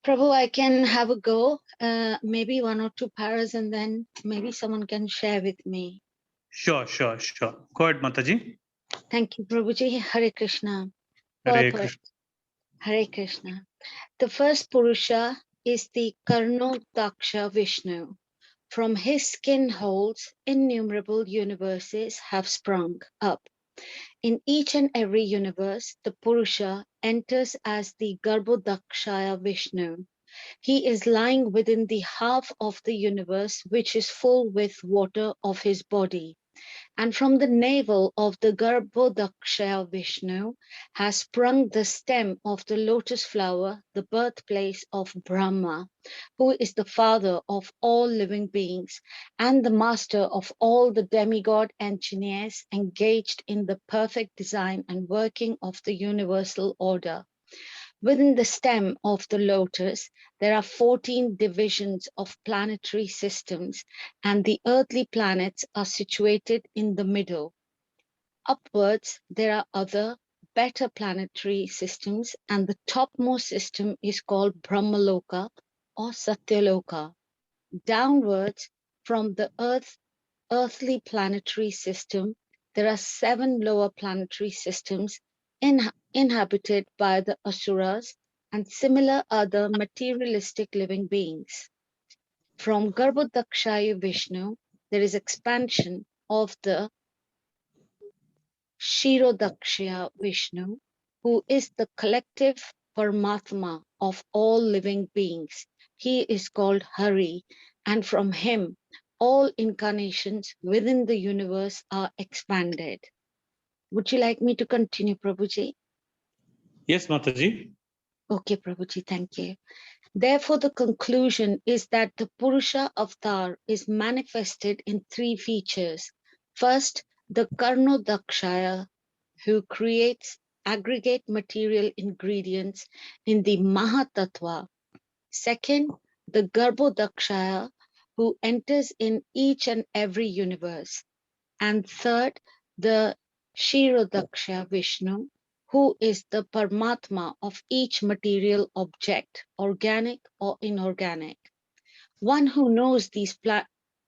Prabhu, I can have a go, maybe one or two paras, and then maybe someone can share with me. Sure, sure, sure. Go ahead, Mataji. Thank you, Prabhuji. Hare Krishna. Hare Purport. Krishna. Hare Krishna. The first Purusha is the Karnodaksha Vishnu. From his skin holes, innumerable universes have sprung up. In each and every universe, the Purusha enters as the Garbhodakshaya Vishnu. He is lying within the half of the universe which is full with water of his body. And from the navel of the Garbhodakshaya Vishnu has sprung the stem of the lotus flower, the birthplace of Brahma, who is the father of all living beings and the master of all the demigod engineers engaged in the perfect design and working of the universal order. Within the stem of the lotus, there are 14 divisions of planetary systems, and the earthly planets are situated in the middle. Upwards, there are other, better planetary systems, and the topmost system is called Brahmaloka or Satyaloka. Downwards, from the earthly planetary system, there are 7 lower planetary systems inhabited by the asuras and similar other materialistic living beings. From Garbhodakshaya Vishnu, there is expansion of the Kshirodakshaya Vishnu, who is the collective Paramatma of all living beings. He is called Hari, and from him all incarnations within the universe are expanded. Would you like me to continue, Prabhuji? Yes, Mataji. Okay, Prabhuji, thank you. Therefore, the conclusion is that the Purusha avatar is manifested in 3 features. First, the Karnodakshaya, who creates aggregate material ingredients in the Mahatattva. Second, the Garbhodakshaya, who enters in each and every universe. And third, the Kshirodakshaya Vishnu, who is the Paramatma of each material object, organic or inorganic. One who knows these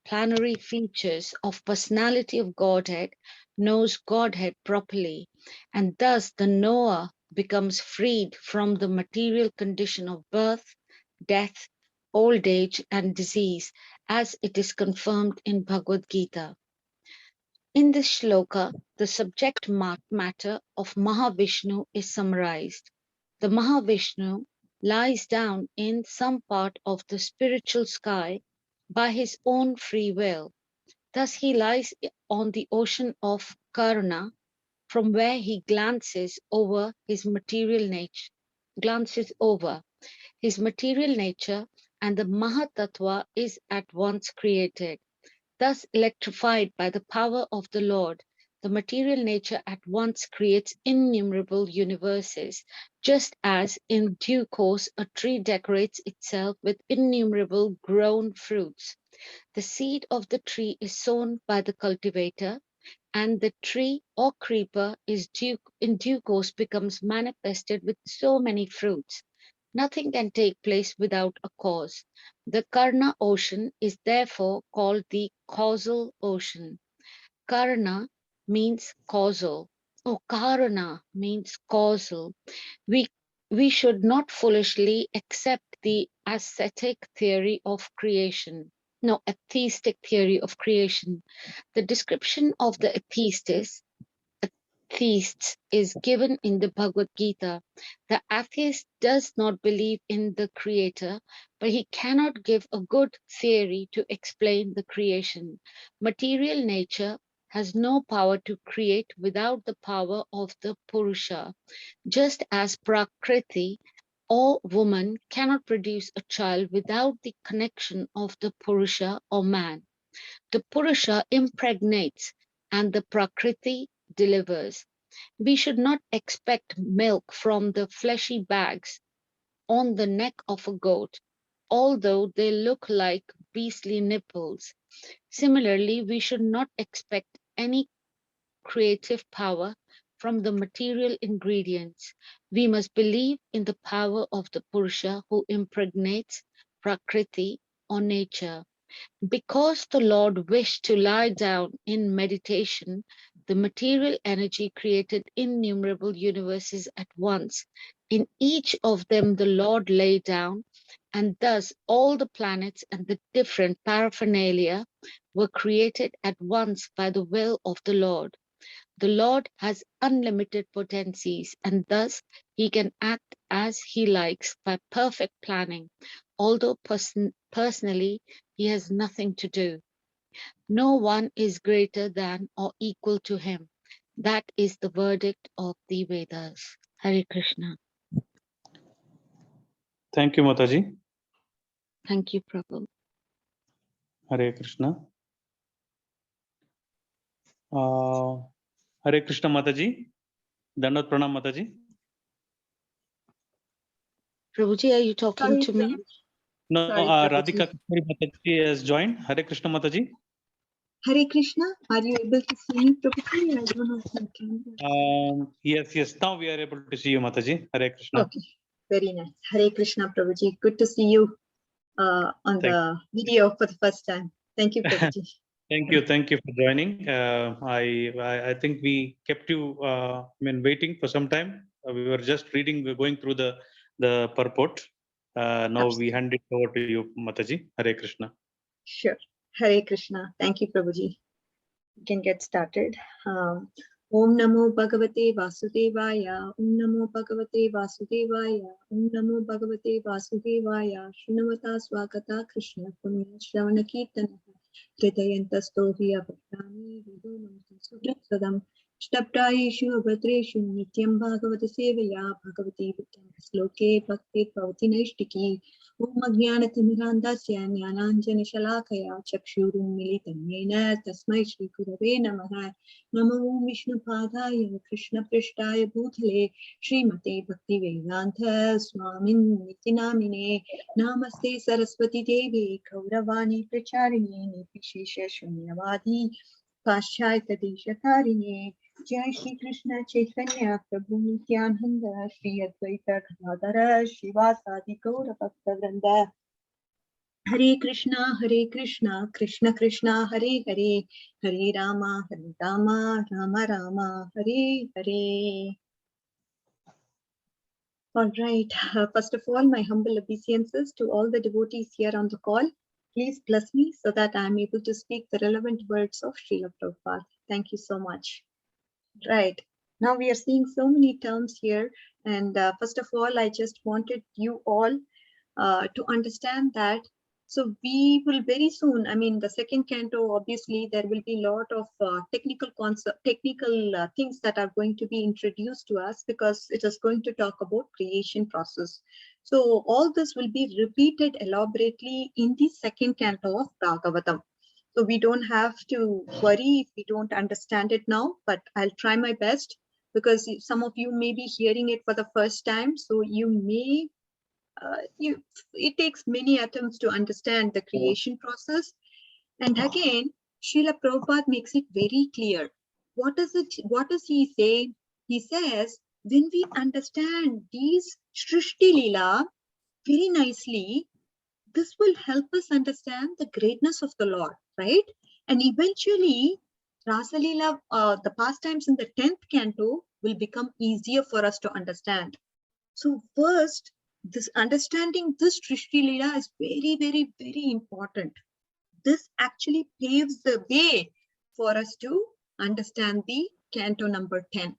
planary features of personality of Godhead knows Godhead properly, and thus the knower becomes freed from the material condition of birth, death, old age, and disease, as it is confirmed in Bhagavad Gita. In this shloka, the subject matter of Mahavishnu is summarized. The Mahavishnu lies down in some part of the spiritual sky by his own free will. Thus he lies on the ocean of Karna, from where he glances over his material nature, and the Mahatattva is at once created. Thus electrified by the power of the Lord, the material nature at once creates innumerable universes, just as in due course a tree decorates itself with innumerable grown fruits. The seed of the tree is sown by the cultivator, and the tree or creeper is in due course becomes manifested with so many fruits. Nothing can take place without a cause. The Karna ocean is therefore called the causal ocean. Karna means causal. Oh, Karana means causal. We we should not foolishly accept the ascetic theory of creation. No, atheistic theory of creation. The description of the atheists is given in the Bhagavad Gita. The atheist does not believe in the creator, but he cannot give a good theory to explain the creation. Material nature has no power to create without the power of the Purusha, just as Prakriti or woman cannot produce a child without the connection of the Purusha or man. The Purusha impregnates and the Prakriti delivers. We should not expect milk from the fleshy bags on the neck of a goat, although they look like beastly nipples. Similarly, we should not expect any creative power from the material ingredients. We must believe in the power of the Purusha who impregnates Prakriti or nature. Because the Lord wished to lie down in meditation, the material energy created innumerable universes at once. In each of them, the Lord lay down, and thus all the planets and the different paraphernalia were created at once by the will of the Lord. The Lord has unlimited potencies, and thus he can act as he likes by perfect planning, although personally he has nothing to do. No one is greater than or equal to him. That is the verdict of the Vedas. Hare Krishna. Thank you, Mataji. Thank you, Prabhu. Hare Krishna. Hare Krishna, Mataji. Dandavat Pranam, Mataji. Prabhuji, are you talking Sorry, to me? No, Sorry, Radhika Prabhuji. Kasturi Mataji has joined. Hare Krishna, Mataji. Hare Krishna, are you able to see me, Prabhuji? I don't know if you can. Yes. Now we are able to see you, Mataji. Hare Krishna. Okay, very nice. Hare Krishna, Prabhuji. Good to see you on the video for the first time. Thank you, Prabhuji. Thank you for joining. I think we kept you waiting for some time. We were just going through the purport. Now we hand it over to you, Mataji. Hare Krishna. Sure. Hare Krishna. Thank you, Prabhuji. We can get started. Om Namo Bhagavate Vasudevaya. Om Namo Bhagavate Vasudevaya. Om Namo Bhagavate Vasudevaya. Shrunavata Swagata Krishna Punya Shravana Kirtana. Hridayantasto Abhadrami Vido Mantra Sadam. Stabdayeshu Abhadreshu Nityam Bhagavata Sevaya Bhagavati Vitam Sloke Bhakti Bhavati Naishtiki. Om Jnanatimirandasya Jnananjana Shalakaya Chakshurum Militam Yena Tasmai Shri Gurave Namaha. Namo Vishnu Padaya Krishna Prishtaya Bhutale Srimate Bhakti Vedanta Swamin Nitinamine Namaste Saraswati Devi Kauravani Pracharini Nipishesha Shunyavadi Paschaita Deshatarine Jai Shri Krishna Chaitanya Prabhu Nityananda Shri Advaita Gadadhara Shivasadi Gaura Bhakta Vrinda. Hare Krishna, Krishna Krishna, Hare Hare, Hare Rama, Rama Rama, Hare Hare. All right. First of all, my humble obeisances to all the devotees here on the call. Please bless me so that I am able to speak the relevant words of Srila Prabhupada. Thank you so much. Right. Now we are seeing so many terms here. And first of all, I just wanted you all to understand that. So we will very soon, the second canto, obviously, there will be a lot of technical things that are going to be introduced to us because it is going to talk about creation process. So all this will be repeated elaborately in the second canto of Bhagavatam. So we don't have to worry if we don't understand it now, but I'll try my best because some of you may be hearing it for the first time. So you may it takes many attempts to understand the creation process. And again, Srila Prabhupada makes it very clear. What does he say? He says, when we understand these Srishti Leela very nicely, this will help us understand the greatness of the Lord, right? And eventually, Rasa Leela, the pastimes in the 10th canto will become easier for us to understand. So first, this understanding this Srishti Leela is very, very, very important. This actually paves the way for us to understand the canto number 10.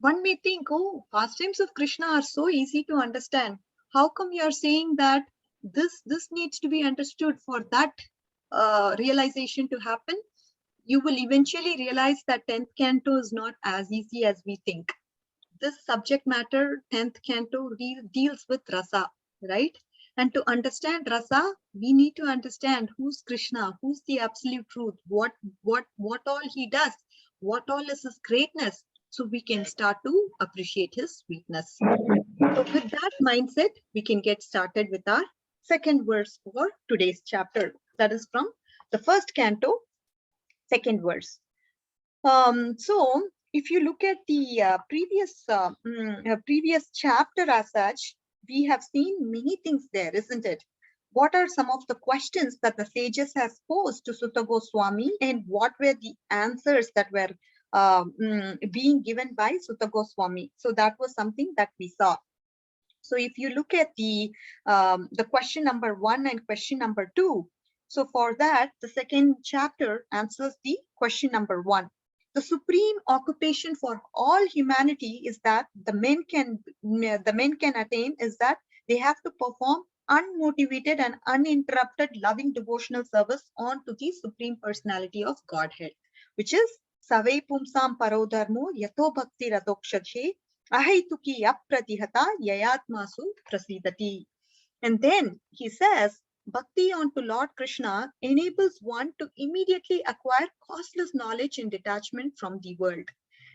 One may think, oh, pastimes of Krishna are so easy to understand. How come you are saying that this needs to be understood for that realization to happen? You will eventually realize that 10th canto is not as easy as we think. This subject matter, 10th canto, deals with rasa, right? And to understand rasa, we need to understand who's Krishna, who's the absolute truth, what all he does, what all is his greatness, so we can start to appreciate his sweetness. So with that mindset, we can get started with our second verse for today's chapter. That is from the first canto, second verse. So if you look at the previous chapter as such, we have seen many things there, isn't it? What are some of the questions that the sages has posed to Sutta Goswami, and what were the answers that were being given by Sutta Goswami? So that was something that we saw. So if you look at the question number 1 and question number 2, so for that, the second chapter answers the question number 1. The supreme occupation for all humanity is that the men can attain is that they have to perform unmotivated and uninterrupted loving devotional service on to the Supreme Personality of Godhead, which is Savai Pumsam Parodharmo Yato Bhakti Radokshache Ahaituki Apratihata Yayatmasu Prasidati. And then he says, Bhakti unto Lord Krishna enables one to immediately acquire costless knowledge and detachment from the world.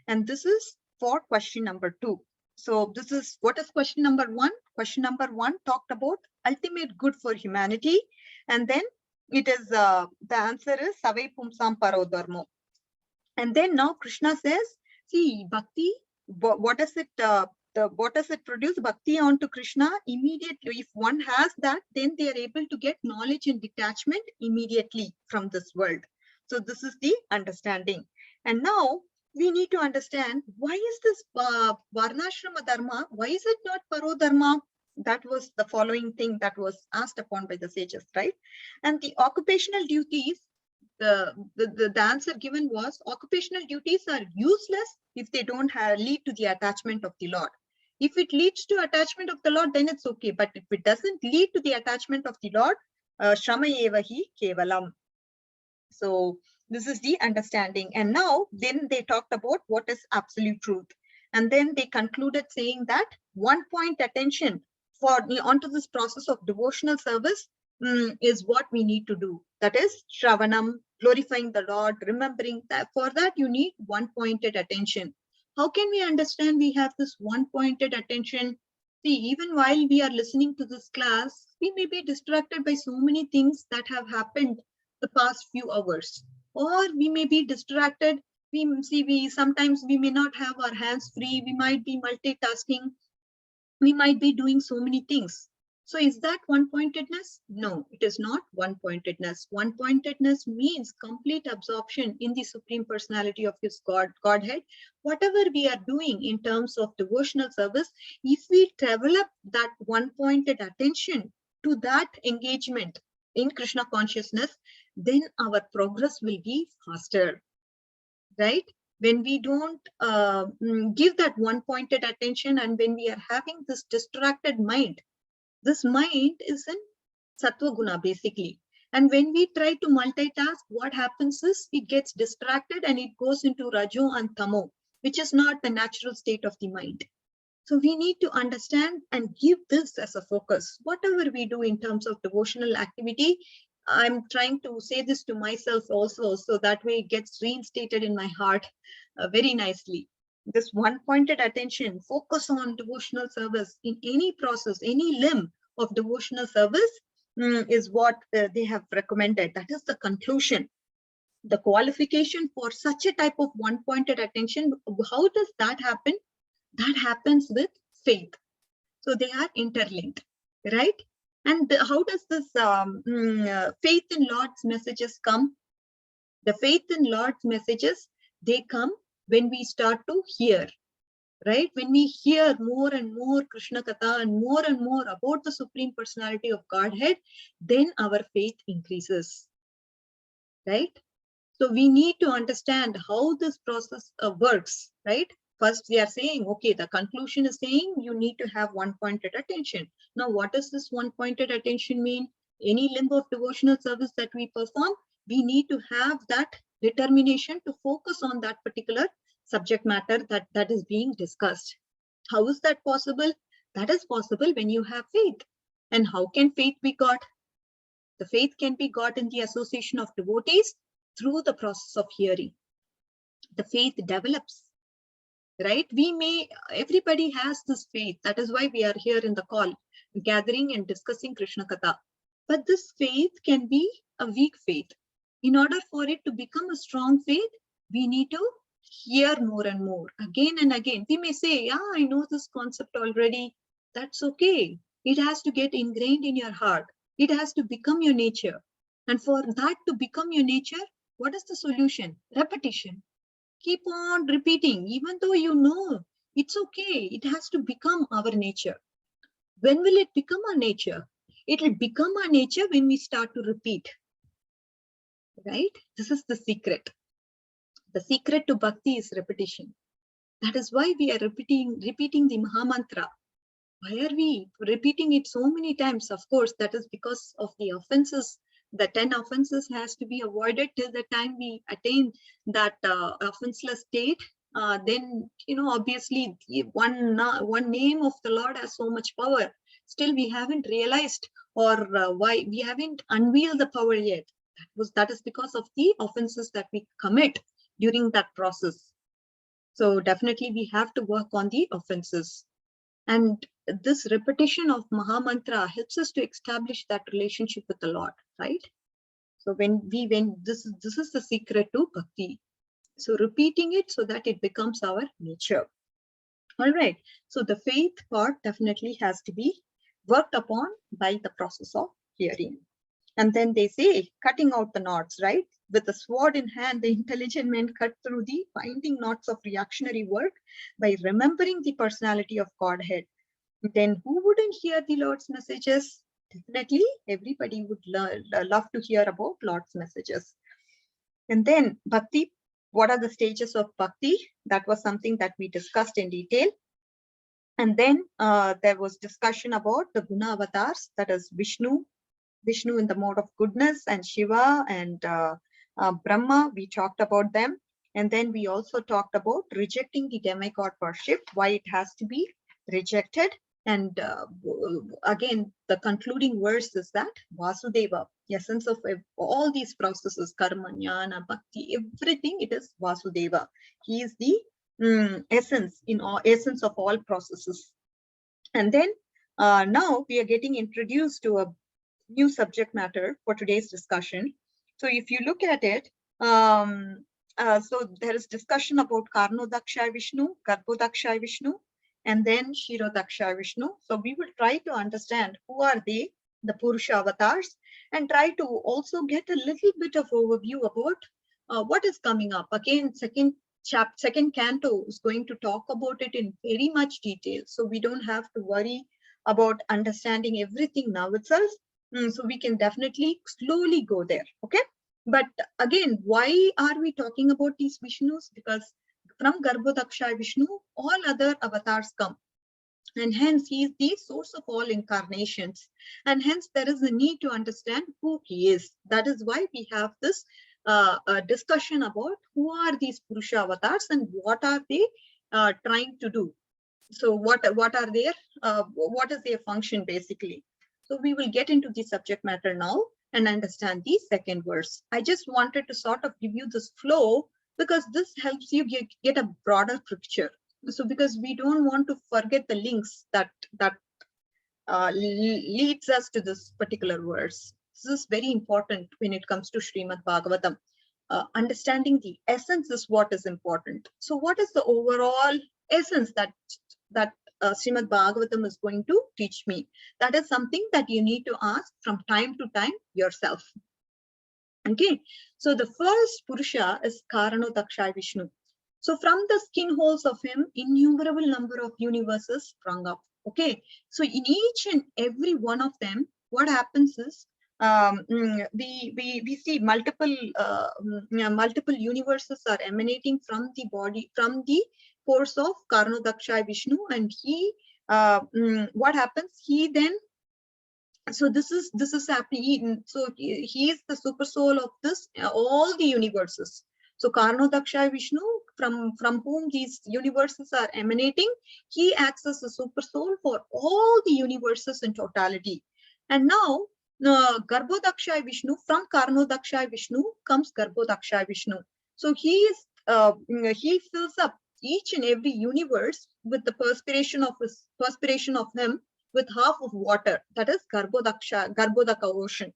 And this is for question number 2. So this is, what is question number 1? Question number 1 talked about ultimate good for humanity. And then it is, the answer is Savai Pumsam Parodharmo. And then now Krishna says, see, Bhakti, what does it produce? Bhakti onto Krishna immediately. If one has that, then they are able to get knowledge and detachment immediately from this world. So this is the understanding. And now we need to understand, why is this Varnashrama Dharma? Why is it not Parodharma? That was the following thing that was asked upon by the sages, right? And the occupational duties, the answer given was, occupational duties are useless if they don't lead to the attachment of the Lord. If it leads to attachment of the Lord, then it's okay. But if it doesn't lead to the attachment of the Lord, Shrama eva hi kevalam. So this is the understanding. And now then they talked about what is absolute truth. And then they concluded saying that 1 point attention for onto this process of devotional service is what we need to do. That is Shravanam, glorifying the Lord, remembering that. For that you need 1 pointed attention. How can we understand we have this 1 pointed attention? See, even while we are listening to this class, we may be distracted by so many things that have happened the past few hours, or we may be distracted. Sometimes we may not have our hands free. We might be multitasking. We might be doing so many things. So is that one-pointedness? No, it is not one-pointedness. One-pointedness means complete absorption in the Supreme Personality of His Godhead. Whatever we are doing in terms of devotional service, if we develop that one-pointed attention to that engagement in Krishna consciousness, then our progress will be faster, right? When we don't give that one-pointed attention, and when we are having this distracted mind, this mind is in Sattva Guna basically. And when we try to multitask, what happens is it gets distracted and it goes into Rajo and Tamo, which is not the natural state of the mind. So we need to understand and give this as a focus. Whatever we do in terms of devotional activity, I'm trying to say this to myself also, so that way it gets reinstated in my heart very nicely. This one-pointed attention, focus on devotional service in any process, any limb of devotional service is what they have recommended. That is the conclusion. The qualification for such a type of one-pointed attention, how does that happen? That happens with faith. So they are interlinked, right? And how does this faith in Lord's messages come? The faith in Lord's messages, they come when we start to hear, right? When we hear more and more Krishna Katha and more about the Supreme Personality of Godhead, then our faith increases, right? So we need to understand how this process works, right? First, we are saying, okay, the conclusion is saying you need to have one-pointed attention. Now, what does this one-pointed attention mean? Any limb of devotional service that we perform, we need to have that determination to focus on that particular subject matter that is being discussed. How is that possible? That is possible when you have faith. And how can faith be got? The faith can be got in the association of devotees through the process of hearing. The faith develops, right? Everybody has this faith. That is why we are here in the call, gathering and discussing Krishna Katha. But this faith can be a weak faith. In order for it to become a strong faith, we need to hear more and more, again and again. We may say, yeah, I know this concept already. That's okay. It has to get ingrained in your heart. It has to become your nature. And for that to become your nature, what is the solution? Repetition. Keep on repeating, even though you know it's okay. It has to become our nature. When will it become our nature? It will become our nature when we start to repeat. Right? This is the secret. The secret to bhakti is repetition. That is why we are repeating the Mahamantra. Why are we repeating it so many times? Of course, that is because of the offenses. The 10 offenses has to be avoided till the time we attain that offenseless state. Then, obviously, one name of the Lord has so much power. Still, we haven't realized or why we haven't unveiled the power yet. That is because of the offenses that we commit during that process. So definitely we have to work on the offenses. And this repetition of Mahamantra helps us to establish that relationship with the Lord, right? So this is the secret to bhakti. So repeating it so that it becomes our nature. All right. So the faith part definitely has to be worked upon by the process of hearing. And then they say, cutting out the knots, right? With a sword in hand, the intelligent men cut through the binding knots of reactionary work by remembering the personality of Godhead. Then who wouldn't hear the Lord's messages? Definitely, everybody would love to hear about Lord's messages. And then bhakti, what are the stages of bhakti? That was something that we discussed in detail. And then there was discussion about the Guna avatars, that is Vishnu in the mode of goodness, and Shiva and Brahma. We talked about them. And then we also talked about rejecting the demigod worship, why it has to be rejected. And again, the concluding verse is that Vasudeva, the essence of all these processes, karma, jnana, bhakti, everything, it is Vasudeva. He is the essence of all processes. And then now we are getting introduced to a new subject matter for today's discussion. So if you look at it, so there is discussion about Karnodaksha Vishnu, Garbhodaksha Vishnu, and then Shirodaksha Vishnu. So we will try to understand who are they, the Purushavatas, and try to also get a little bit of overview about what is coming up. Again, second canto is going to talk about it in very much detail. So we don't have to worry about understanding everything now itself. So we can definitely slowly go there. Okay. But again, why are we talking about these Vishnus? Because from Garbhodaksha Vishnu, all other avatars come. And hence he is the source of all incarnations. And hence there is a need to understand who he is. That is why we have this discussion about who are these Purusha avatars and what are they trying to do. So what is their function basically? So we will get into the subject matter now and understand the second verse. I just wanted to sort of give you this flow because this helps you get a broader picture. So because we don't want to forget the links that leads us to this particular verse. This is very important when it comes to Srimad Bhagavatam. Understanding the essence is what is important. So what is the overall essence that Srimad Bhagavatam is going to teach me? That is something that you need to ask from time to time yourself. Okay, so the first Purusha is Karanodaksha Vishnu. So from the skin holes of him, innumerable number of universes sprung up. Okay, so in each and every one of them, what happens is we see multiple universes are emanating from the body, from the force of Karnodaksha Vishnu, and he what happens? He then, so this is happening. So he is the super soul of this all the universes. So Karnodaksha Vishnu, from whom these universes are emanating, he acts as a super soul for all the universes in totality. And now Garbhodaksha Vishnu, from Karnodaksha Vishnu comes Garbhodaksha Vishnu. So he fills up each and every universe with the perspiration of him with half of water, that is Garbhodaka ocean.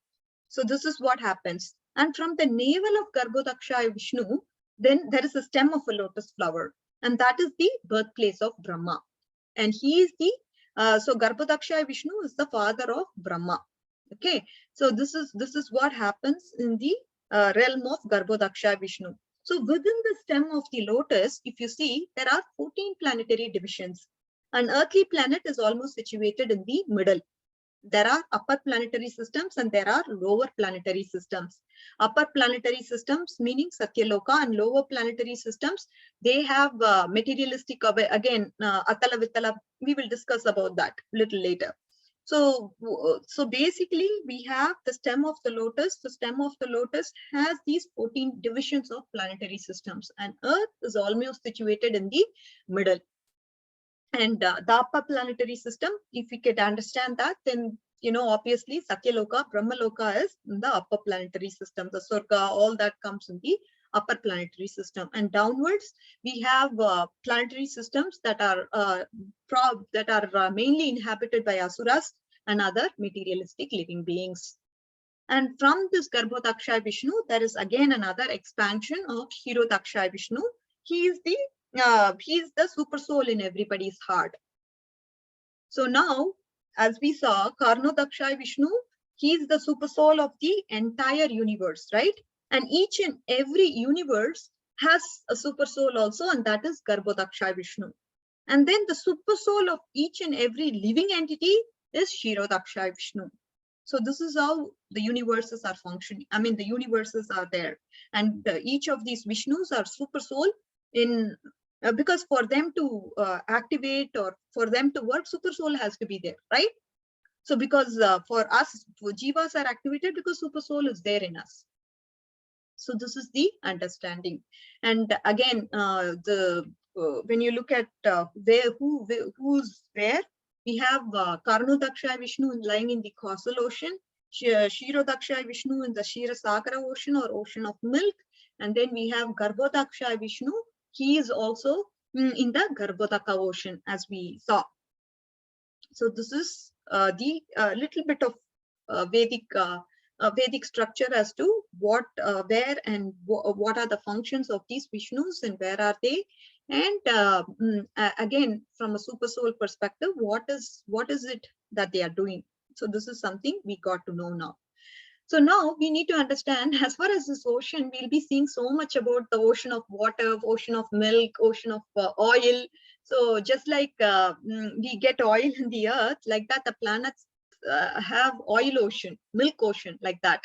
So this is what happens. And from the navel of Garbhodaksha Vishnu, Then there is a stem of a lotus flower, and that is the birthplace of Brahma. And he is the, so Garbhodaksha Vishnu is the father of Brahma. Okay, so this is what happens in the realm of Garbhodaksha Vishnu. So within the stem of the lotus, if you see, there are 14 planetary divisions. An earthly planet is almost situated in the middle. There are upper planetary systems and there are lower planetary systems. Upper planetary systems meaning Satyaloka, and lower planetary systems, they have materialistic, again, Atala Vitala, we will discuss about that a little later. So basically we have the stem of the lotus. The stem of the lotus has these 14 divisions of planetary systems, and Earth is almost situated in the middle. And the upper planetary system, if we could understand that, then, you know, obviously Satyaloka, Brahmaloka is in the upper planetary system. The Surga, all that comes in the upper planetary system. And downwards, we have planetary systems that are mainly inhabited by Asuras and other materialistic living beings. And from this Garbhodaksha Vishnu, there is again another expansion of Kshirodaksha Vishnu. He is the super soul in everybody's heart. So now, as we saw, Karnodaksha Vishnu, he is the super soul of the entire universe, right? And each and every universe has a super soul also, and that is Garbhodaksha Vishnu. And then the super soul of each and every living entity is Kshirodaksha Vishnu. So this is how the universes are functioning. I mean, the universes are there, and each of these Vishnus are super soul in, because for them to activate or for them to work, super soul has to be there, right? So because for us, jivas are activated because super soul is there in us. So this is the understanding. And again, when you look at who's where, we have Karnodaksha Vishnu lying in the causal ocean, Kshirodaksha Vishnu in the Kshirosagra ocean or ocean of milk, and then we have Garbhodaksha Vishnu. He is also in the Garbhodaka ocean, as we saw. So this is the little bit of Vedic structure as to what, where, and what are the functions of these Vishnus and where are they. And again, from a super soul perspective, what is it that they are doing? So this is something we got to know now. So now we need to understand, as far as this ocean, we'll be seeing so much about the ocean of water, ocean of milk, ocean of oil. So just like we get oil in the earth, like that, the planets have oil ocean, milk ocean, like that.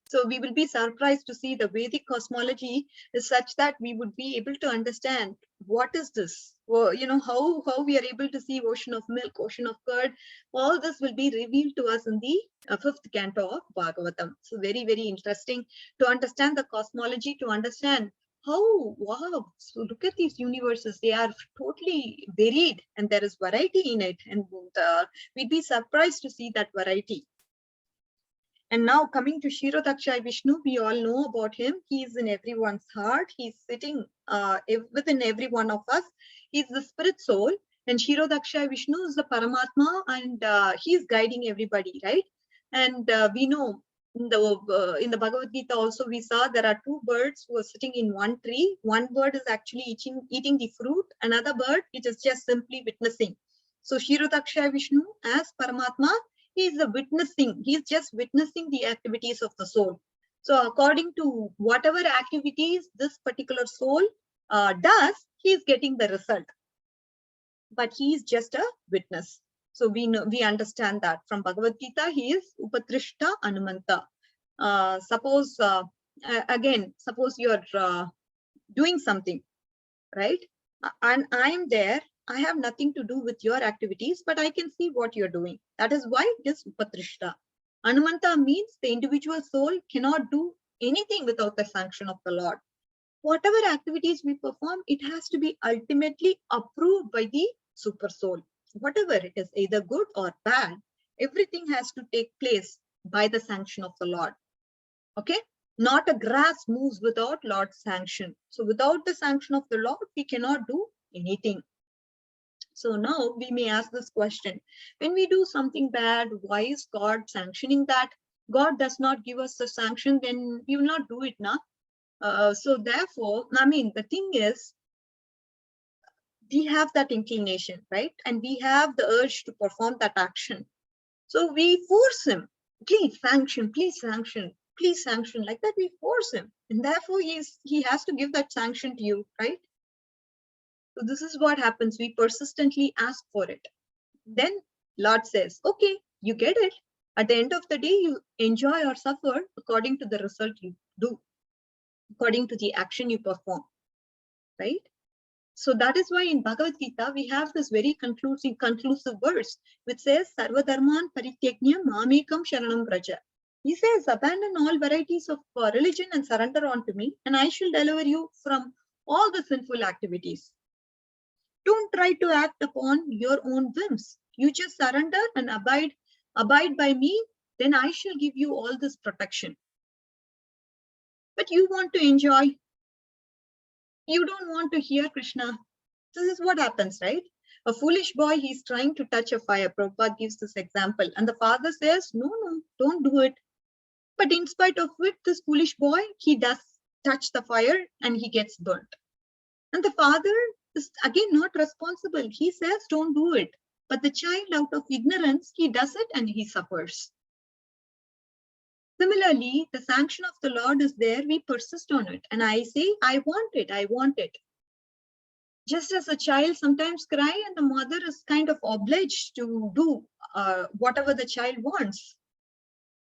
So we will be surprised to see the Vedic cosmology is such that we would be able to understand what is this, well, you know, how we are able to see ocean of milk, ocean of curd. All this will be revealed to us in the 5th canto of Bhagavatam. So very, very interesting to understand the cosmology, to understand how, wow, so look at these universes, they are totally varied and there is variety in it, and we'd be surprised to see that variety. And now coming to Kshirodaksha Vishnu, we all know about him. He is in everyone's heart. He's sitting within every one of us. He's the spirit soul. And Kshirodaksha Vishnu is the Paramatma, and he's guiding everybody, right? And we know in the Bhagavad Gita also we saw there are two birds who are sitting in one tree. One bird is actually eating the fruit. Another bird, it is just simply witnessing. So Kshirodaksha Vishnu as Paramatma, he is witnessing. He is just witnessing the activities of the soul. So according to whatever activities this particular soul does, he is getting the result. But he is just a witness. So we understand that from Bhagavad Gita, he is Upatrishta Anumanta. Suppose you're doing something, right? And I'm there. I have nothing to do with your activities, but I can see what you're doing. That is why it is Upatrishta. Anumanta means the individual soul cannot do anything without the sanction of the Lord. Whatever activities we perform, it has to be ultimately approved by the super soul. Whatever it is, either good or bad, everything has to take place by the sanction of the Lord. Okay? Not a grass moves without Lord's sanction. So without the sanction of the Lord, we cannot do anything. So now we may ask this question, when we do something bad, why is God sanctioning that? God does not give us the sanction, then we will not do it now. So therefore, I mean, the thing is, we have that inclination, right? And we have the urge to perform that action. So we force him, please sanction, please sanction, please sanction, like that we force him. And therefore he has to give that sanction to you, right? So this is what happens. We persistently ask for it. Then Lord says, okay, you get it. At the end of the day, you enjoy or suffer according to the result you do, according to the action you perform, right? So that is why in Bhagavad Gita, we have this very conclusive verse, which says, Sarva Dharman Parityajna Mamekam Sharanam Vraja. He says, abandon all varieties of religion and surrender unto me, and I shall deliver you from all the sinful activities. Don't try to act upon your own whims. You just surrender and abide by me, then I shall give you all this protection. But you want to enjoy. You don't want to hear Krishna. This is what happens, right? A foolish boy, he's trying to touch a fire. Prabhupada gives this example. And the father says, no, don't do it. But in spite of it, this foolish boy, he does touch the fire and he gets burnt. And the father is again not responsible. He says, don't do it. But the child, out of ignorance, he does it and he suffers. Similarly, the sanction of the Lord is there. We persist on it. And I say, I want it. I want it. Just as a child sometimes cry and the mother is kind of obliged to do whatever the child wants.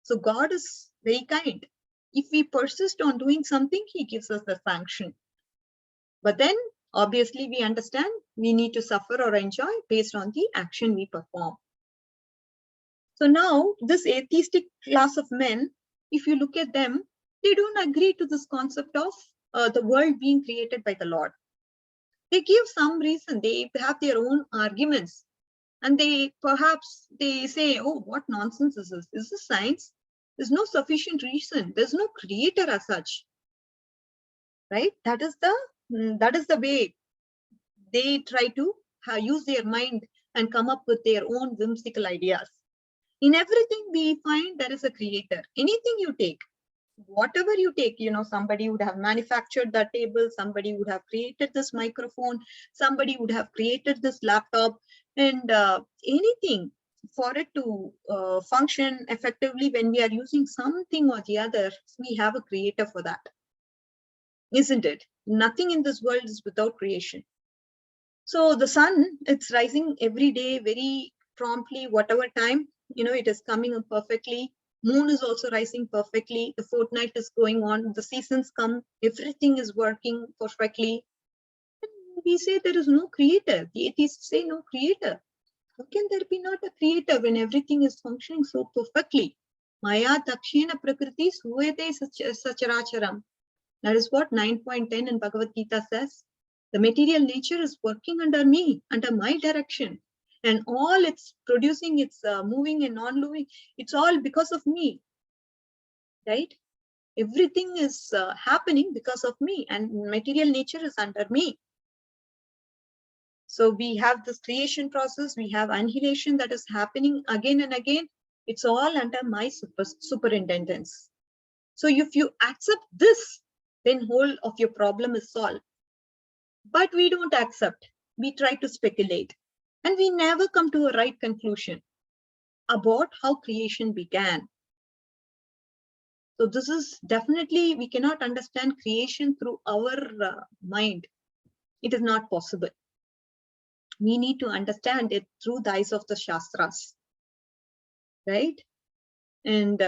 So God is very kind. If we persist on doing something, he gives us the sanction. But then obviously we understand we need to suffer or enjoy based on the action we perform. So now this atheistic class of men, if you look at them, they don't agree to this concept of the world being created by the Lord. They give some reason, they have their own arguments, and they say, oh, what nonsense is this? Is this science? There's no sufficient reason. There's no creator as such, right? That is the way they try to use their mind and come up with their own whimsical ideas. In everything we find there is a creator. Anything you take, whatever you take, somebody would have manufactured that table, somebody would have created this microphone, somebody would have created this laptop, and anything for it to function effectively when we are using something or the other, we have a creator for that, isn't it? Nothing in this world is without creation. So the sun, it's rising every day very promptly, whatever time, it is coming up perfectly. Moon is also rising perfectly. The fortnight is going on. The seasons come. Everything is working perfectly. And we say there is no creator. The atheists say no creator. How can there be not a creator when everything is functioning so perfectly? Maya dakshina prakriti suyate sacharacharam. That is what 9.10 in Bhagavad Gita says. The material nature is working under me, under my direction. And all it's producing, it's moving and non-moving, it's all because of me, right? Everything is happening because of me, and material nature is under me. So we have this creation process, we have annihilation that is happening again and again. It's all under my superintendence. So if you accept this, then whole of your problem is solved. But we don't accept. We try to speculate. And we never come to a right conclusion about how creation began. So this is definitely, we cannot understand creation through our mind. It is not possible. We need to understand it through the eyes of the Shastras, right? And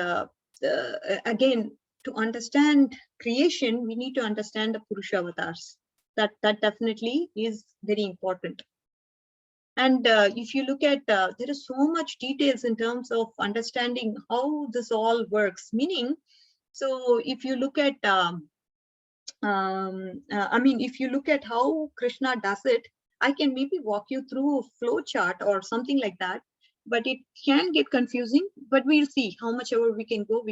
again, to understand creation, we need to understand the Purushavatas. That definitely is very important. And if you look at, there is so much details in terms of understanding how this all works. Meaning, so if you look at, if you look at how Krishna does it, I can maybe walk you through a flow chart or something like that, but it can get confusing, but we'll see how much ever we can go,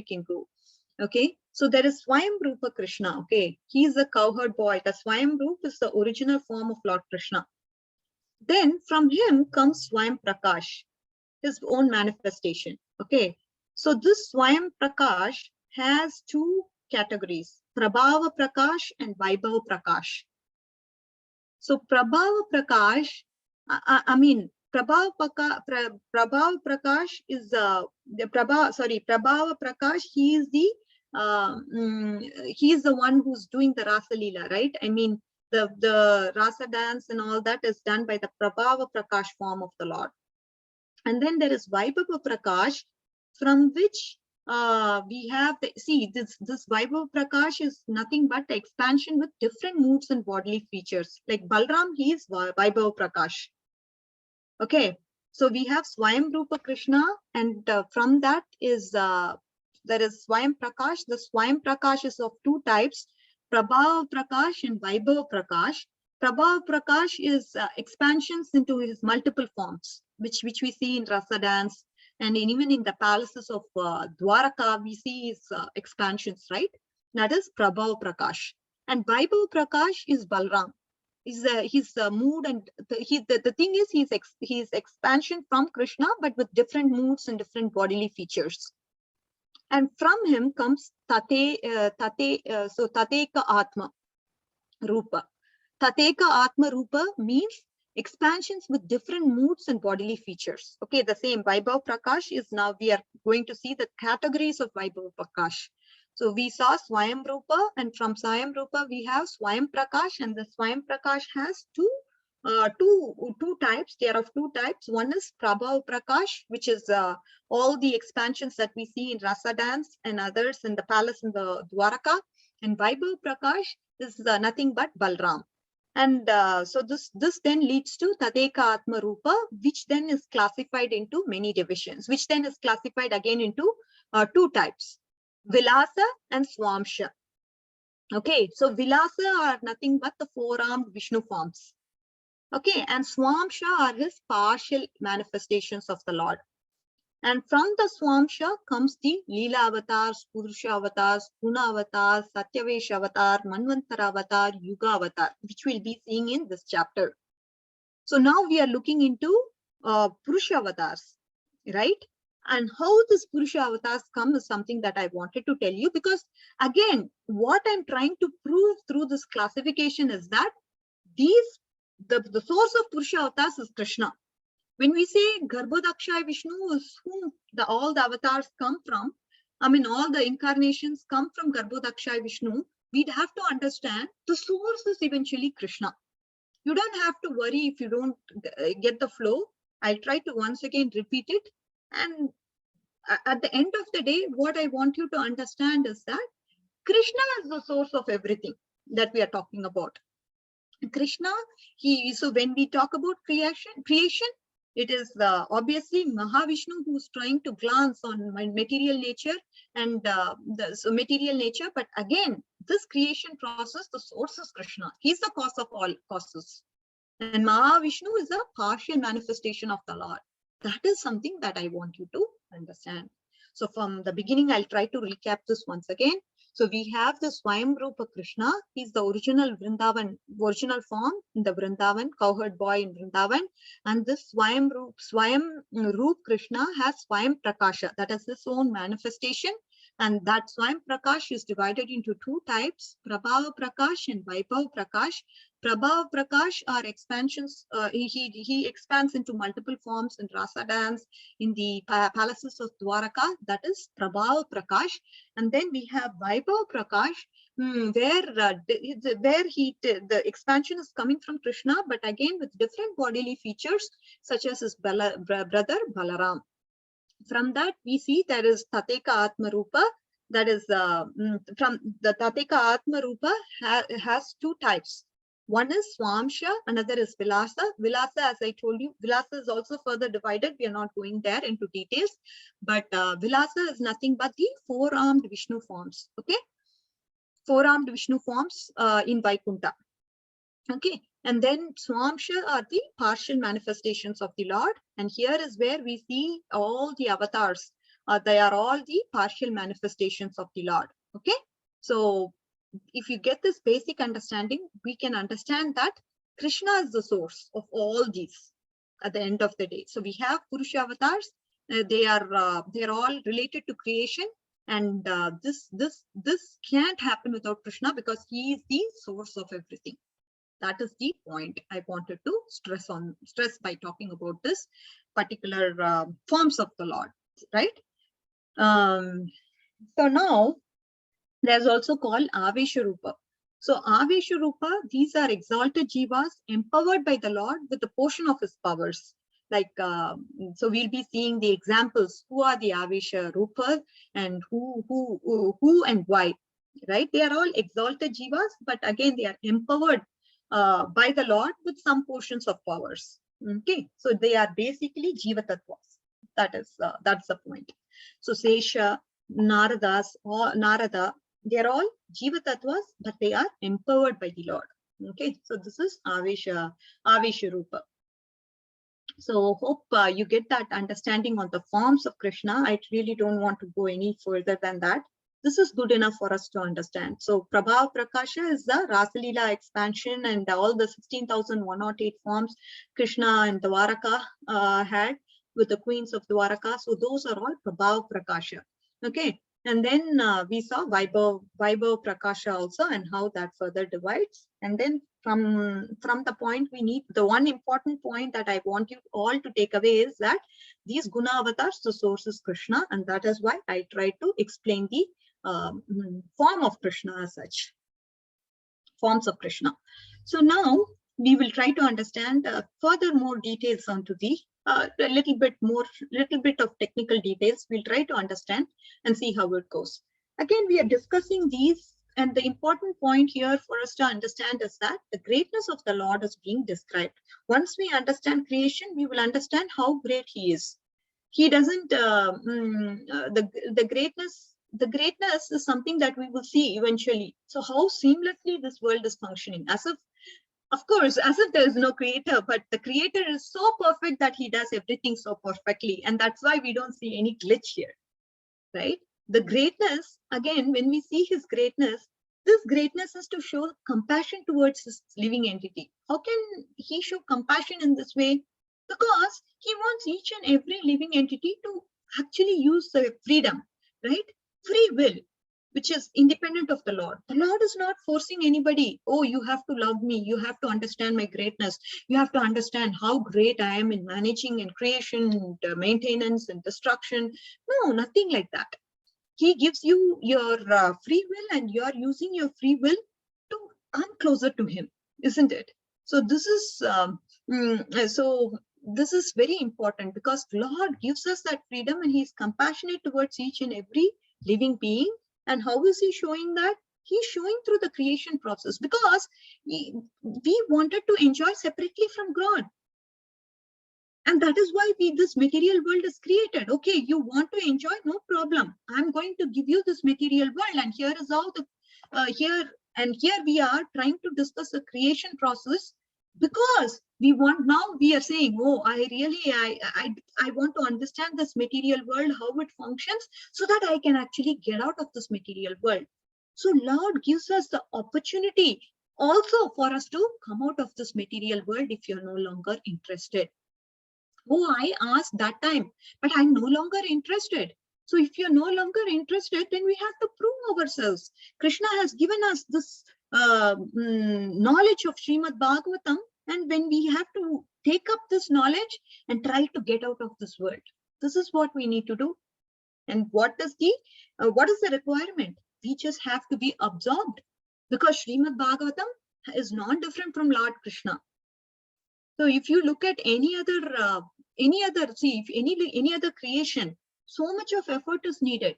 Okay, so there is Swayam Rupa Krishna, okay? He is a cowherd boy. The Swayam Rupa is the original form of Lord Krishna. Then from him comes Swayam Prakash, his own manifestation, okay? So this Swayam Prakash has two categories. Prabhava Prakash and Vaibhav Prakash. So Prabhava Prakash, Prabhava Prakash is the Prabhava Prakash. He is the one who's doing the Rasa Leela, right? I mean, the Rasa dance and all that is done by the Prabhava Prakash form of the Lord. And then there is Vaibhava Prakash, from which we have this Vaibhava Prakash is nothing but the expansion with different moods and bodily features. Like Balram, he is Vaibhava Prakash. Okay, so we have Swayam Rupa Krishna, and from that is there is Swayam Prakash. The Swayam Prakash is of two types, Prabhava Prakash and Vaibhava Prakash. Prabhava Prakash is expansions into his multiple forms, which we see in Rasa dance, and even in the palaces of Dwaraka, we see his expansions, right? That is Prabhava Prakash. And Vaibhava Prakash is Balram. His mood, and the thing is his expansion from Krishna, but with different moods and different bodily features. And from him comes Tateka Atma Rupa. Tateka Atma Rupa means expansions with different moods and bodily features. Okay, the same Vaibhav Prakash is now we are going to see the categories of Vaibhav Prakash. So we saw Swayam Rupa, and from Swayam Rupa we have Swayam Prakash, and the Swayam Prakash has two types. They are of two types. One is Prabhav Prakash, which is all the expansions that we see in Rasa dance and others in the palace in the Dwaraka. And Vaibhav Prakash is nothing but Balram. And so this then leads to Tateka Atma Rupa, which then is classified into many divisions, which then is classified again into two types, Velasa and Swamsha. Okay, so Velasa are nothing but the four-armed Vishnu forms. Okay, and Swamsha are his partial manifestations of the Lord. And from the Swamsha comes the Leela avatars, Purushavatas, Guna avatars, Satyavesh avatar, Manvantara avatar, Yuga avatar, which we'll be seeing in this chapter. So now we are looking into Purushavatars, right? And how this Purushavatars come is something that I wanted to tell you, because again, what I'm trying to prove through this classification is that the source of Purushavatars is Krishna. When we say Garbhodakshay Vishnu is whom all the avatars come from, I mean all the incarnations come from Garbhodakshay Vishnu, we'd have to understand the source is eventually Krishna. You don't have to worry if you don't get the flow. I'll try to once again repeat it. And at the end of the day, what I want you to understand is that Krishna is the source of everything that we are talking about. Krishna, so when we talk about creation, it is obviously Mahavishnu who's trying to glance on my material nature and material nature. But again, this creation process, the source is Krishna. He's the cause of all causes. And Mahavishnu is a partial manifestation of the Lord. That is something that I want you to understand. So from the beginning, I'll try to recap this once again. So we have the Swayam Rupa Krishna. He's the original Vrindavan, original form in the Vrindavan, cowherd boy in Vrindavan. And this Swayam Rupa Krishna has Swayam Prakasha, that is his own manifestation. And that Swayam Prakash is divided into two types, Prabhava Prakash and Vaibhav Prakash. Prabhava Prakash are expansions. He expands into multiple forms in Rasa dance, in the palaces of Dwaraka. That is Prabhava Prakash. And then we have Vaibhav Prakash, where the expansion is coming from Krishna, but again with different bodily features, such as his brother Balaram. From that, we see there is Tateka Atma Rupa. That is from the Tateka Atma Rupa has two types. One is Swamsha, another is Vilasa. Vilasa, as I told you, Vilasa is also further divided. We are not going there into details, but Vilasa is nothing but the four-armed Vishnu forms. Okay, four-armed Vishnu forms in Vaikuntha. Okay, and then Swamsha are the partial manifestations of the Lord. And here is where we see all the avatars. They are all the partial manifestations of the Lord. Okay, so if you get this basic understanding, we can understand that Krishna is the source of all these at the end of the day. So we have Purushavatars. They are all related to creation. And this can't happen without Krishna, because he is the source of everything. That is the point I wanted to stress by talking about this particular forms of the Lord, right? So now there's also called Aveisha Rupa. So Aveisha Rupa, these are exalted jivas empowered by the Lord with a portion of his powers. Like, so we'll be seeing the examples. Who are the Aveisha Rupas and who and why, right? They are all exalted jivas, but again, they are empowered by the Lord with some portions of powers. Okay, so they are basically jiva tattvas. That's the point. So Sesha, Naradas, or Narada, they are all jiva tattvas, but they are empowered by the Lord. Okay, so this is Aveisha Rupa. So hope you get that understanding on the forms of Krishna. I really don't want to go any further than that. This is good enough for us to understand. So Prabhav Prakasha is the Rasalila expansion, and all the 16,108 forms Krishna and Dwaraka had with the queens of Dwaraka. So those are all Prabhav Prakasha. Okay. And then we saw Vaibhav Prakasha also, and how that further divides. And then from the point we need, the one important point that I want you all to take away is that these guna avatars, the source is Krishna, and that is why I try to explain the form of Krishna as such, forms of Krishna. So now we will try to understand further more details onto the a little bit of technical details. We'll try to understand and see how it goes. Again, we are discussing these, and the important point here for us to understand is that the greatness of the Lord is being described. Once we understand creation, we will understand how great he is. He doesn't, the greatness is something that we will see eventually. So how seamlessly this world is functioning, as if, of course, as if there is no creator, but the creator is so perfect that he does everything so perfectly. And that's why we don't see any glitch here, right? The greatness, again, when we see his greatness, this greatness is to show compassion towards his living entity. How can he show compassion in this way? Because he wants each and every living entity to actually use the freedom, right? Free will, which is independent of the Lord. The Lord is not forcing anybody. Oh, you have to love me. You have to understand my greatness. You have to understand how great I am in managing and creation, and maintenance and destruction. No, nothing like that. He gives you your free will, and you are using your free will to come closer to him, isn't it? So this is this is very important, because Lord gives us that freedom, and he is compassionate towards each and every living being. And how is he showing that? He's showing through the creation process, because we wanted to enjoy separately from God. And that is why this material world is created. Okay, you want to enjoy, no problem. I'm going to give you this material world, and here is how the here we are trying to discuss the creation process, because we want, now we are saying, oh, I want to understand this material world, how it functions, so that I can actually get out of this material world. So Lord gives us the opportunity also for us to come out of this material world if you're no longer interested. Oh, I asked that time, but I'm no longer interested. So if you're no longer interested, then we have to prove ourselves. Krishna has given us this knowledge of Srimad Bhagavatam, and when we have to take up this knowledge and try to get out of this world, this is what we need to do. And what is the requirement? We just have to be absorbed, because Srimad Bhagavatam is not different from Lord Krishna. So if you look at any other creation, so much of effort is needed,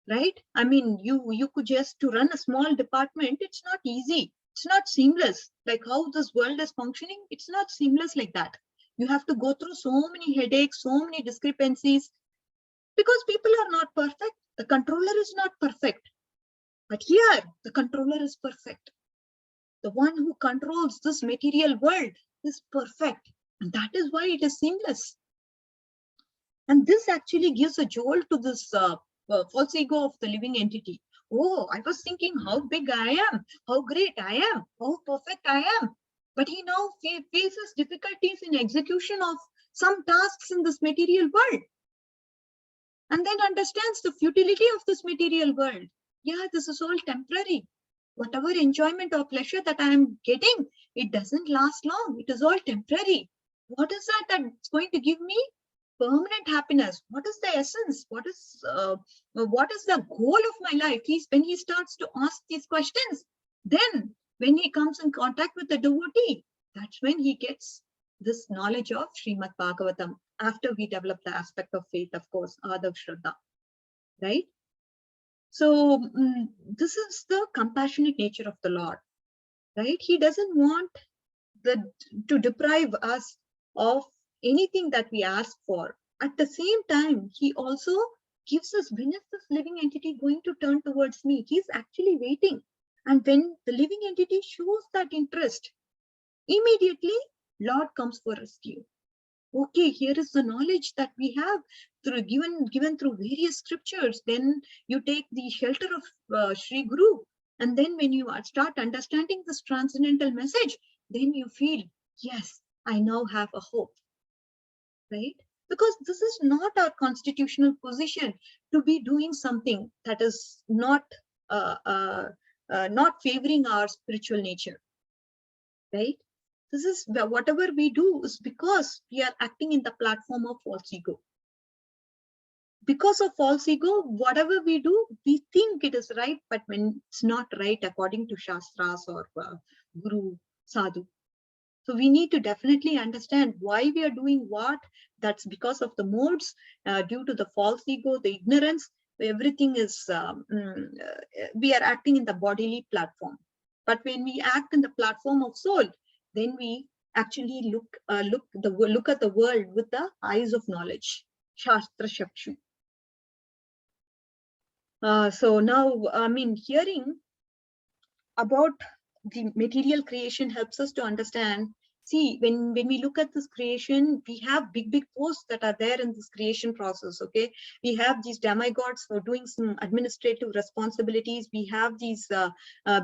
right? I mean, you could just, to run a small department, it's not easy. It's not seamless. Like how this world is functioning, it's not seamless like that. You have to go through so many headaches, so many discrepancies, because people are not perfect. The controller is not perfect. But here, the controller is perfect. The one who controls this material world is perfect. And that is why it is seamless. And this actually gives a jolt to this false ego of the living entity. Oh, I was thinking how big I am, how great I am, how perfect I am. But he now faces difficulties in execution of some tasks in this material world. and then understands the futility of this material world. Yeah, this is all temporary. Whatever enjoyment or pleasure that I am getting, it doesn't last long. It is all temporary. What is that that's going to give me permanent happiness? What is the essence? What is the goal of my life? When he starts to ask these questions, then when he comes in contact with the devotee, that's when he gets this knowledge of Srimad Bhagavatam, after we develop the aspect of faith, of course, Adav Shraddha, right? So this is the compassionate nature of the Lord, right? He doesn't want to deprive us of anything that we ask for. At the same time, he also gives us, when is this living entity going to turn towards me? He's actually waiting. And when the living entity shows that interest, immediately Lord comes for rescue. Okay, here is the knowledge that we have through given through various scriptures. Then you take the shelter of Sri Guru, and then when you start understanding this transcendental message, then you feel, yes, I now have a hope, right? Because this is not our constitutional position to be doing something that is not favoring our spiritual nature, right? This is whatever we do is because we are acting in the platform of false ego. Because of false ego, whatever we do, we think it is right, but when it's not right according to Shastras or Guru, Sadhu. So we need to definitely understand why we are doing what. That's because of the modes, due to the false ego, the ignorance, everything is, we are acting in the bodily platform. But when we act in the platform of soul, then we actually look at the world with the eyes of knowledge, Shastra Shakshu. So now, hearing about the material creation helps us to understand. See, when we look at this creation, we have big posts that are there in this creation process. Okay, we have these demigods for doing some administrative responsibilities. We have these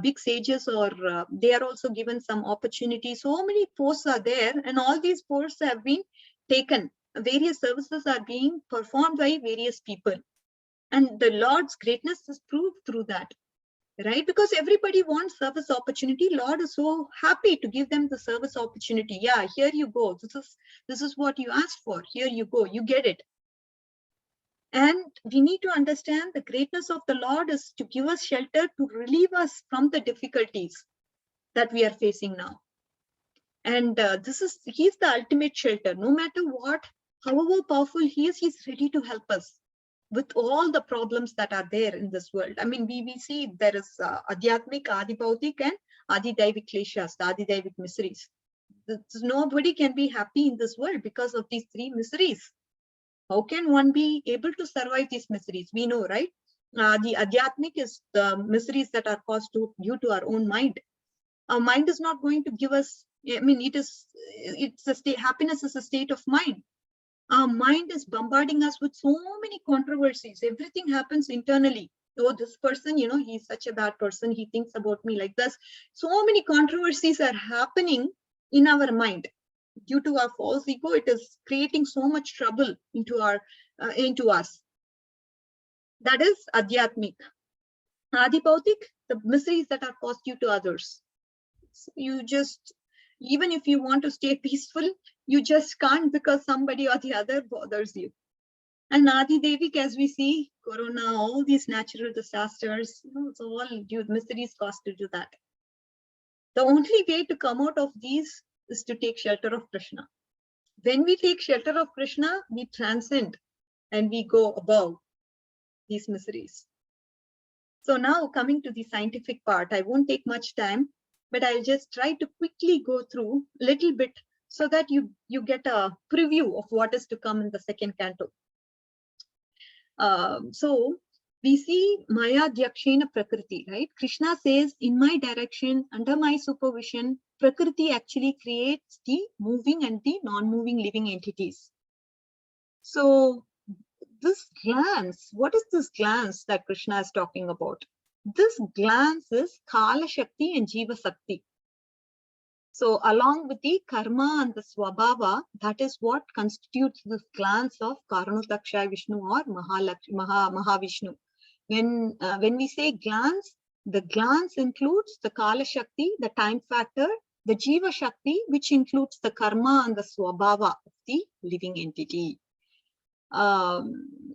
big sages, or they are also given some opportunities. So many posts are there, and all these posts have been taken. Various services are being performed by various people, and the Lord's greatness is proved through that. Right? Because everybody wants service opportunity. Lord is so happy to give them the service opportunity. Yeah, here you go. This is what you asked for. Here you go. You get it. And we need to understand the greatness of the Lord is to give us shelter, to relieve us from the difficulties that we are facing now. And he's the ultimate shelter. No matter what, however powerful he is, he's ready to help us with all the problems that are there in this world. I mean, we see there is Adhyatmik, Adibhautik, and Adidaivik kleshas, the Adidaivik miseries. Nobody can be happy in this world because of these three miseries. How can one be able to survive these miseries? We know, right? The Adhyatmik is the miseries that are caused due to our own mind. Our mind is not going to give us, I mean, it's a state, happiness is a state of mind. Our mind is bombarding us with so many controversies. Everything happens internally. Oh, this person, he's such a bad person. He thinks about me like this. So many controversies are happening in our mind. Due to our false ego, it is creating so much trouble into us. That is Adhyatmik. Adibhautik, the miseries that are caused due to others. You just, even if you want to stay peaceful, you just can't because somebody or the other bothers you. And Adidevik, as we see, Corona, all these natural disasters, it's all due miseries caused due to that. The only way to come out of these is to take shelter of Krishna. When we take shelter of Krishna, we transcend and we go above these miseries. So now coming to the scientific part, I won't take much time, but I'll just try to quickly go through a little bit so that you get a preview of what is to come in the second canto. So we see Maya Dyakshena Prakriti, right? Krishna says, in my direction, under my supervision, Prakriti actually creates the moving and the non-moving living entities. So this glance, what is this glance that Krishna is talking about? This glance is Kala Shakti and Jiva Shakti. So along with the karma and the swabhava, that is what constitutes this glance of Karanodaksha Vishnu or Mahavishnu. When we say glance, the glance includes the Kala Shakti, the time factor, the Jiva Shakti, which includes the karma and the swabhava of the living entity.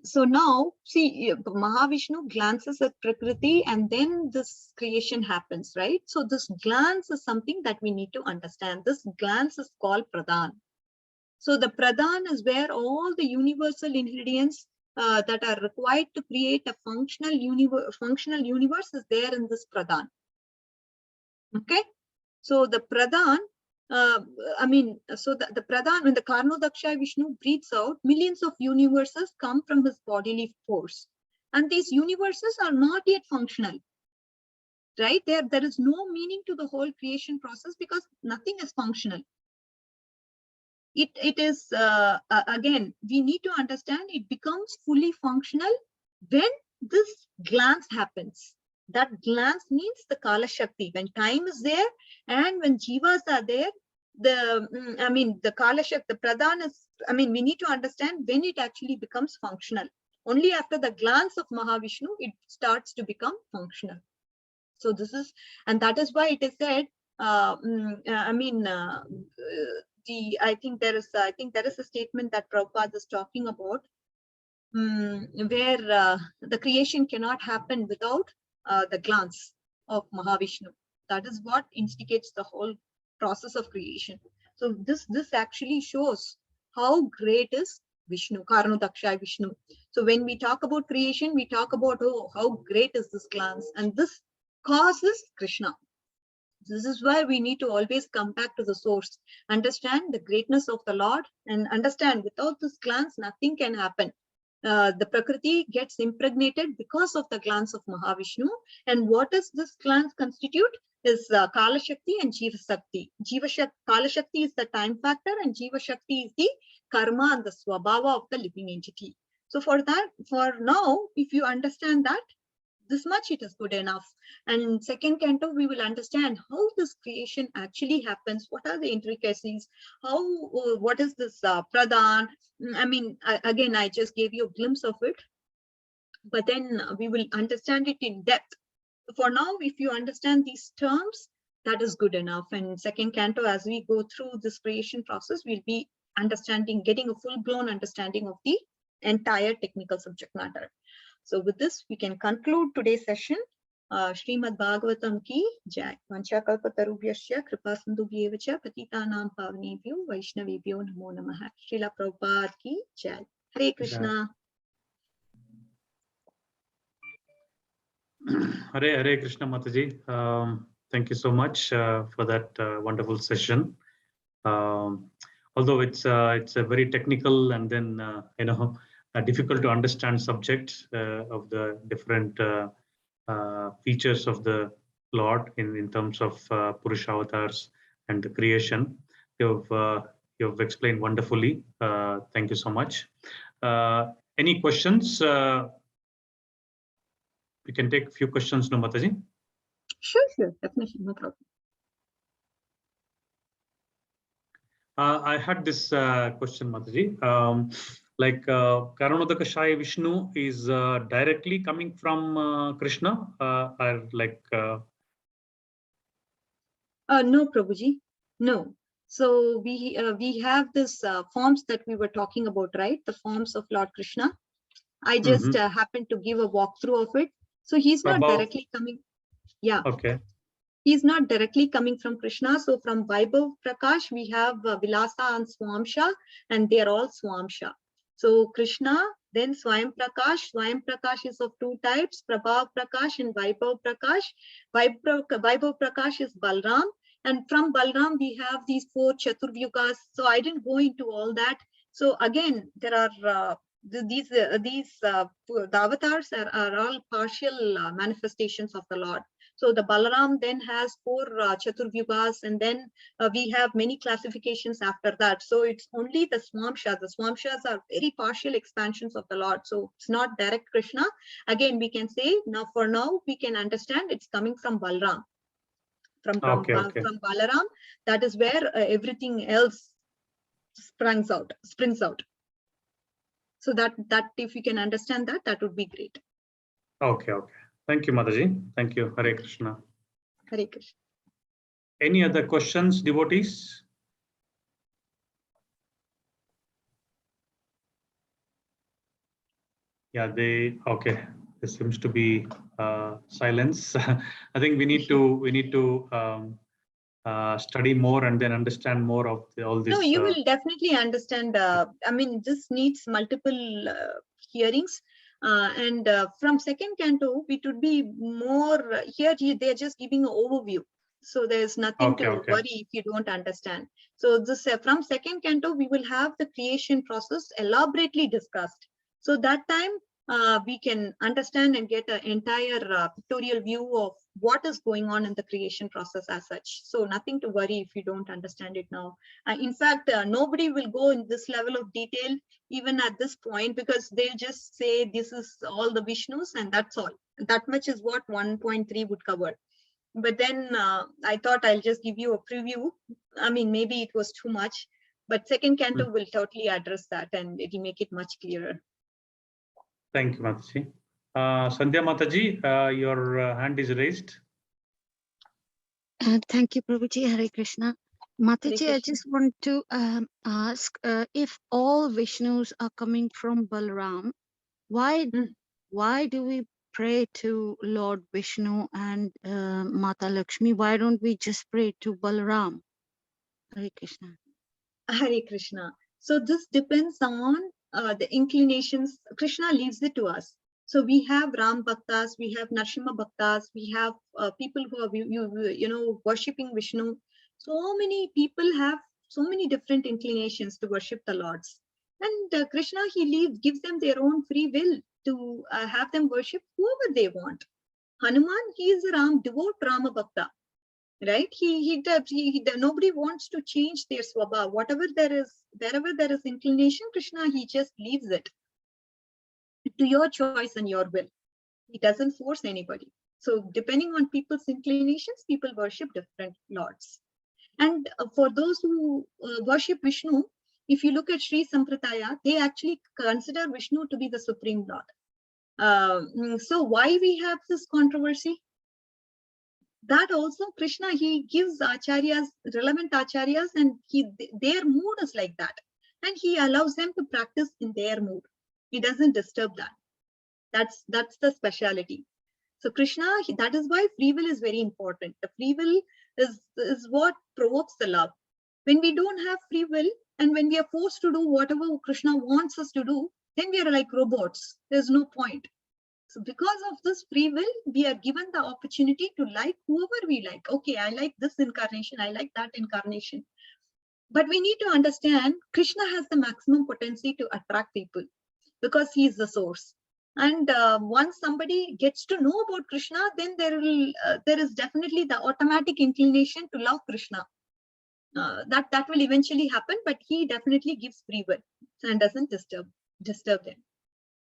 So now, see, Mahavishnu glances at Prakriti and then this creation happens, right? So this glance is something that we need to understand. This glance is called Pradhan. So the Pradhan is where all the universal ingredients that are required to create a functional universe is there in this Pradhan. Okay? So the Pradhan, the Pradhan, when the Karnodaksha Vishnu breathes out, millions of universes come from his bodily force. And these universes are not yet functional, right? There is no meaning to the whole creation process because nothing is functional. It is, again, we need to understand it becomes fully functional when this glance happens. That glance means the Kala Shakti. When time is there and when Jivas are there, the Kala Shakti, the Pradhan is, we need to understand when it actually becomes functional. Only after the glance of Mahavishnu, it starts to become functional. So this is, and that is why it is said, I think there is a statement that Prabhupada is talking about, where the creation cannot happen without the glance of Mahavishnu. That is what instigates the whole process of creation. So this actually shows how great is Vishnu, Karnodaksha Vishnu. So when we talk about creation, we talk about, oh, how great is this glance, and this causes Krishna. This is why we need to always come back to the source, understand the greatness of the Lord, and understand without this glance, nothing can happen. The Prakriti gets impregnated because of the glance of Mahavishnu. And what does this glance constitute? Is Kala Shakti and Jiva Shakti. Kala Shakti is the time factor and Jiva Shakti is the karma and the swabhava of the living entity. So for now, if you understand that, this much it is good enough. And second canto, we will understand how this creation actually happens. What are the intricacies? What is this Pradhan? Again, I just gave you a glimpse of it, but then we will understand it in depth. For now, if you understand these terms, that is good enough. And second canto, as we go through this creation process, we'll be getting a full-blown understanding of the entire technical subject matter. So with this, we can conclude today's session. Srimad Bhagavatam ki jai. Vancha kalpatarubhyasya kripa sindhubhyevacha patitanam pavanebhyo vaishnavebhyo namo namaha. Srila Prabhupada ki jai. Hare Krishna. Hare Krishna Mataji. Thank you so much for that wonderful session. Although it's a very technical and then difficult to understand subject of the different features of the Lord in terms of Purushavatas and the creation. You've explained wonderfully. Thank you so much. Any questions? We can take a few questions now, Mataji. Sure, definitely, no problem. I had this question, Mataji. Karanodaksha Vishnu is directly coming from Krishna, or like? No, Prabhuji, no. So we have this forms that we were talking about, right? The forms of Lord Krishna. I just happened to give a walkthrough of it. So he's not directly coming. Yeah. Okay. He's not directly coming from Krishna. So from Vaibhav Prakash, we have Velasi and Swamsha, and they are all Swamsha. So Krishna, then Swayam Prakash. Swayam Prakash is of two types, Prabhav Prakash and Vaibhav Prakash. Vaibhav Prakash is Balram. And from Balram, we have these 4 Chaturvyugas. So I didn't go into all that. So again, there are the avatars are all partial manifestations of the Lord. So the Balaram then has 4 Chaturvyugas, and then we have many classifications after that. So it's only the Swamsha. The Swamshas are very partial expansions of the Lord. So it's not direct Krishna. Again, we can say now, for now, we can understand it's coming from Balaram. from Okay, okay. from Balaram. That is where everything else springs out. So that if you can understand that, that would be great. Okay, okay. Thank you, Mataji. Thank you. Hare Krishna. Hare Krishna. Any other questions, devotees? Yeah, okay. There seems to be silence. I think we need to study more and then understand more of all this. No, you will definitely understand. I mean, this needs multiple hearings. And from second canto, it would be more here. They're just giving an overview. So there's nothing to worry if you don't understand. So this from second canto, we will have the creation process elaborately discussed. So that time we can understand and get an entire pictorial view of what is going on in the creation process as such. So nothing to worry if you don't understand it now. In fact, nobody will go in this level of detail even at this point, because they'll just say this is all the Vishnus and that's all. That much is what 1.3 would cover. But then I thought I'll just give you a preview. I mean, maybe it was too much, but second canto will totally address that and it will make it much clearer. Thank you, Mataji. Sandhya Mataji, your hand is raised. Thank you, Prabhuji. Hare Krishna. Mataji, I just want to ask if all Vishnus are coming from Balaram, why do we pray to Lord Vishnu and Mata Lakshmi? Why don't we just pray to Balaram? Hare Krishna. Hare Krishna. So this depends on the inclinations. Krishna leaves it to us. So we have Ram Bhaktas, we have Narsimha Bhaktas, we have people who are worshipping Vishnu. So many people have so many different inclinations to worship the Lords. And Krishna, he gives them their own free will to have them worship whoever they want. Hanuman, he is a devout Rama Bhakta. Right? Nobody wants to change their swabha. Wherever there is inclination, Krishna, he just leaves it to your choice and your will. He doesn't force anybody. So depending on people's inclinations, people worship different lords. And for those who worship Vishnu, if you look at Sri Sampradaya, they actually consider Vishnu to be the supreme lord. So why we have this controversy? That also Krishna, he gives acharyas, relevant acharyas, and their mood is like that. And he allows them to practice in their mood. He doesn't disturb that. That's the speciality. So Krishna, that is why free will is very important. The free will is what provokes the love. When we don't have free will, and when we are forced to do whatever Krishna wants us to do, then we are like robots. There's no point. So because of this free will, we are given the opportunity to like whoever we like. Okay, I like this incarnation, I like that incarnation. But we need to understand Krishna has the maximum potency to attract people because he is the source. And once somebody gets to know about Krishna, then there is definitely the automatic inclination to love Krishna. That will eventually happen, but he definitely gives free will and doesn't disturb them.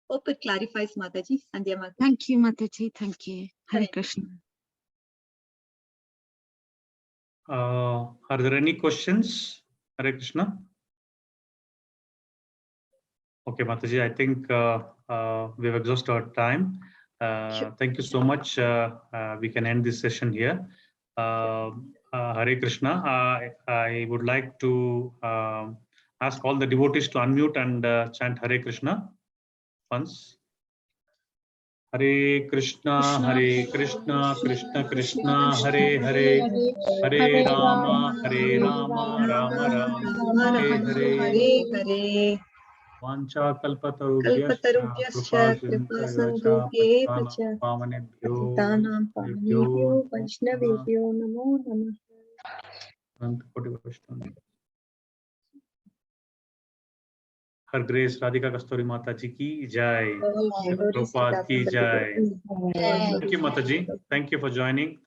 Hope it clarifies, Mataji. Sandhya Mataji. Thank you, Mataji. Thank you. Hare Krishna. Are there any questions? Hare Krishna. Okay, Mataji, I think we've exhausted our time. Sure. Thank you so much. We can end this session here. Hare Krishna. I would like to ask all the devotees to unmute and chant Hare Krishna once. Hare Krishna, Krishna Krishna, Hare Hare, Hare Rama, Rama Rama, Hare Hare. Vancha kalpatarubhyascha kripa sindhubhya pavanebhyo Vaishnavebhyo namo namah. Her Grace Radhika Kasturi Mataji ki jai. Prabhupada ki jai. Thank you, Mataji. Thank you for joining.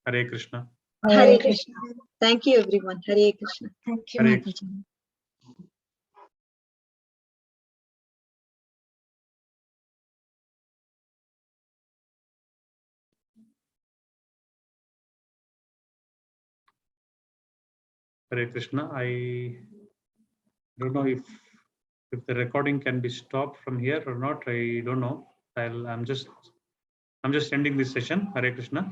Hare Krishna. Hare Krishna. Thank you, everyone. Hare Krishna. Thank you, Mataji. Hare Krishna. I don't know if the recording can be stopped from here or not. I don't know. I'm just ending this session. Hare Krishna.